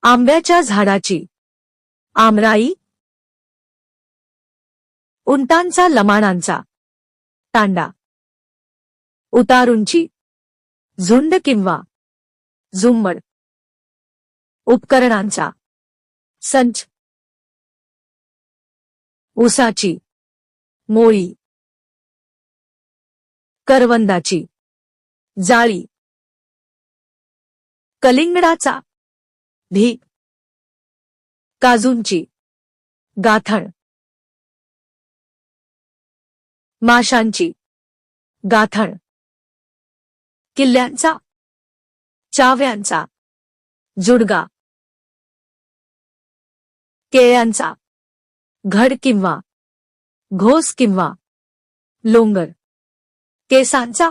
आंब्याच्या झाडाची आमराई, उंटांचा लमाणांचा तांडा, उतारूंची झुंड किंवा झुंबड, उपकरणांचा संच, ऊसाची मोळी, करवंदाची जाळी, कलिंगडाचा ढीग, काजूंची गाथण, माशांची गाथण, किल्ल्यांचा चाव्यांचा जुडगा, केळ्यांचा घड किंवा घोस किंवा लोंगर, केसांचा